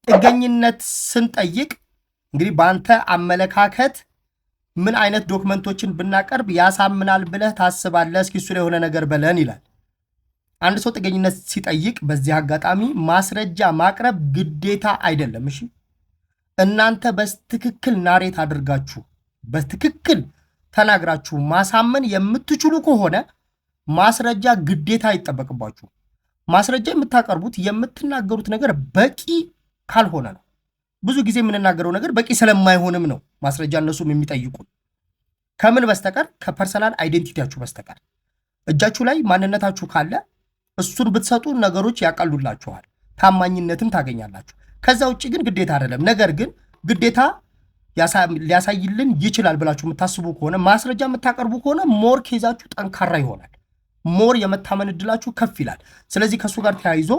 ጥገኝነት ስንጠይቅ እንግዲህ በአንተ አመለካከት ምን አይነት ዶክመንቶችን ብናቀርብ ያሳምናል ብለህ ታስባለህ? እስኪ እሱ ላይ የሆነ ነገር በለን ይላል። አንድ ሰው ጥገኝነት ሲጠይቅ በዚህ አጋጣሚ ማስረጃ ማቅረብ ግዴታ አይደለም። እሺ እናንተ በትክክል ናሬት አድርጋችሁ በትክክል ተናግራችሁ ማሳመን የምትችሉ ከሆነ ማስረጃ ግዴታ አይጠበቅባችሁ። ማስረጃ የምታቀርቡት የምትናገሩት ነገር በቂ ካልሆነ ነው። ብዙ ጊዜ የምንናገረው ነገር በቂ ስለማይሆንም ነው ማስረጃ እነሱም የሚጠይቁን። ከምን በስተቀር ከፐርሰናል አይዴንቲቲያችሁ በስተቀር እጃችሁ ላይ ማንነታችሁ ካለ እሱን ብትሰጡ ነገሮች ያቀሉላችኋል፣ ታማኝነትም ታገኛላችሁ። ከዛ ውጭ ግን ግዴታ አይደለም። ነገር ግን ግዴታ ሊያሳይልን ይችላል ብላችሁ የምታስቡ ከሆነ ማስረጃ የምታቀርቡ ከሆነ ሞር ኬዛችሁ ጠንካራ ይሆናል፣ ሞር የመታመን እድላችሁ ከፍ ይላል። ስለዚህ ከእሱ ጋር ተያይዞ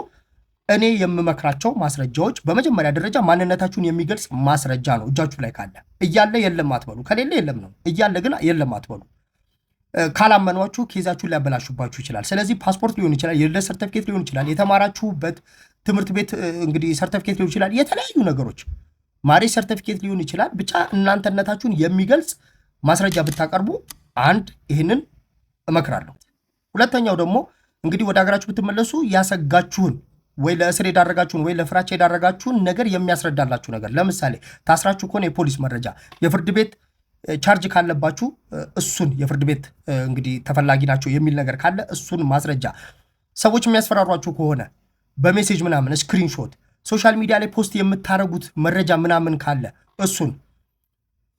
እኔ የምመክራቸው ማስረጃዎች በመጀመሪያ ደረጃ ማንነታችሁን የሚገልጽ ማስረጃ ነው። እጃችሁ ላይ ካለ እያለ የለም አትበሉ፣ ከሌለ የለም ነው፣ እያለ ግን የለም አትበሉ። ካላመኗችሁ ኬዛችሁን ሊያበላሹባችሁ ይችላል። ስለዚህ ፓስፖርት ሊሆን ይችላል፣ የልደት ሰርተፊኬት ሊሆን ይችላል፣ የተማራችሁበት ትምህርት ቤት እንግዲህ ሰርተፊኬት ሊሆን ይችላል፣ የተለያዩ ነገሮች ማሬጅ ሰርተፊኬት ሊሆን ይችላል። ብቻ እናንተነታችሁን የሚገልጽ ማስረጃ ብታቀርቡ አንድ ይህንን እመክራለሁ። ሁለተኛው ደግሞ እንግዲህ ወደ ሀገራችሁ ብትመለሱ ያሰጋችሁን ወይ ለእስር የዳረጋችሁን ወይ ለፍራቻ የዳረጋችሁን ነገር የሚያስረዳላችሁ ነገር፣ ለምሳሌ ታስራችሁ ከሆነ የፖሊስ መረጃ፣ የፍርድ ቤት ቻርጅ ካለባችሁ እሱን የፍርድ ቤት እንግዲህ ተፈላጊ ናቸው የሚል ነገር ካለ እሱን ማስረጃ፣ ሰዎች የሚያስፈራሯችሁ ከሆነ በሜሴጅ ምናምን ስክሪንሾት፣ ሶሻል ሚዲያ ላይ ፖስት የምታደርጉት መረጃ ምናምን ካለ እሱን፣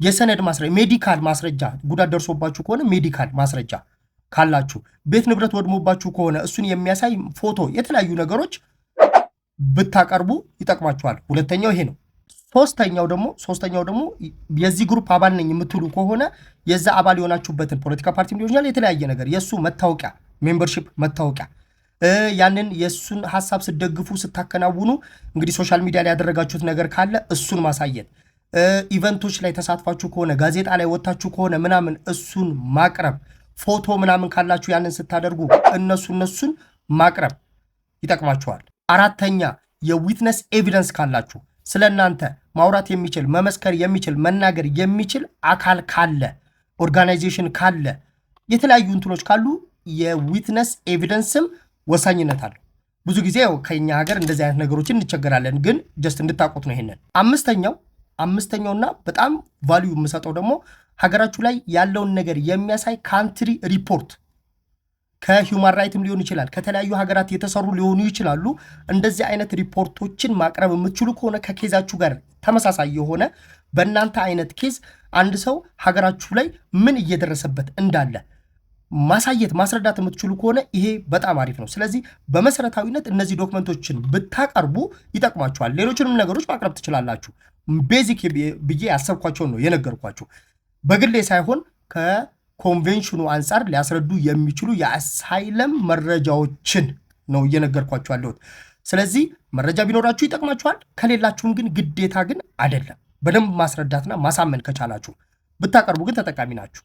የሰነድ ማስረጃ፣ ሜዲካል ማስረጃ፣ ጉዳት ደርሶባችሁ ከሆነ ሜዲካል ማስረጃ ካላችሁ፣ ቤት ንብረት ወድሞባችሁ ከሆነ እሱን የሚያሳይ ፎቶ፣ የተለያዩ ነገሮች ብታቀርቡ ይጠቅማችኋል። ሁለተኛው ይሄ ነው። ሶስተኛው ደግሞ የዚህ ግሩፕ አባል ነኝ የምትሉ ከሆነ የዛ አባል የሆናችሁበትን ፖለቲካ ፓርቲ ሊሆን ይችላል፣ የተለያየ ነገር የእሱ መታወቂያ፣ ሜምበርሺፕ መታወቂያ፣ ያንን የእሱን ሀሳብ ስትደግፉ ስታከናውኑ እንግዲህ ሶሻል ሚዲያ ላይ ያደረጋችሁት ነገር ካለ እሱን ማሳየት፣ ኢቨንቶች ላይ ተሳትፋችሁ ከሆነ ጋዜጣ ላይ ወጥታችሁ ከሆነ ምናምን እሱን ማቅረብ፣ ፎቶ ምናምን ካላችሁ ያንን ስታደርጉ እነሱን ማቅረብ ይጠቅማችኋል። አራተኛ የዊትነስ ኤቪደንስ ካላችሁ ስለ እናንተ ማውራት የሚችል መመስከር የሚችል መናገር የሚችል አካል ካለ፣ ኦርጋናይዜሽን ካለ፣ የተለያዩ እንትኖች ካሉ የዊትነስ ኤቪደንስም ወሳኝነት አለው። ብዙ ጊዜ ከኛ ሀገር እንደዚህ አይነት ነገሮችን እንቸገራለን፣ ግን ጀስት እንድታውቁት ነው ይሄንን። አምስተኛውና በጣም ቫልዩ የምሰጠው ደግሞ ሀገራችሁ ላይ ያለውን ነገር የሚያሳይ ካንትሪ ሪፖርት ከሂውማን ራይትም ሊሆን ይችላል፣ ከተለያዩ ሀገራት የተሰሩ ሊሆኑ ይችላሉ። እንደዚህ አይነት ሪፖርቶችን ማቅረብ የምትችሉ ከሆነ ከኬዛችሁ ጋር ተመሳሳይ የሆነ በእናንተ አይነት ኬዝ አንድ ሰው ሀገራችሁ ላይ ምን እየደረሰበት እንዳለ ማሳየት ማስረዳት የምትችሉ ከሆነ ይሄ በጣም አሪፍ ነው። ስለዚህ በመሰረታዊነት እነዚህ ዶክመንቶችን ብታቀርቡ ይጠቅማችኋል። ሌሎችንም ነገሮች ማቅረብ ትችላላችሁ። ቤዚክ ብዬ ያሰብኳቸውን ነው የነገርኳችሁ። በግሌ ሳይሆን ከኮንቬንሽኑ አንጻር ሊያስረዱ የሚችሉ የአሳይለም መረጃዎችን ነው እየነገርኳችሁ ያለሁት። ስለዚህ መረጃ ቢኖራችሁ ይጠቅማችኋል፣ ከሌላችሁም ግን ግዴታ ግን አይደለም። በደንብ ማስረዳትና ማሳመን ከቻላችሁ ብታቀርቡ ግን ተጠቃሚ ናችሁ።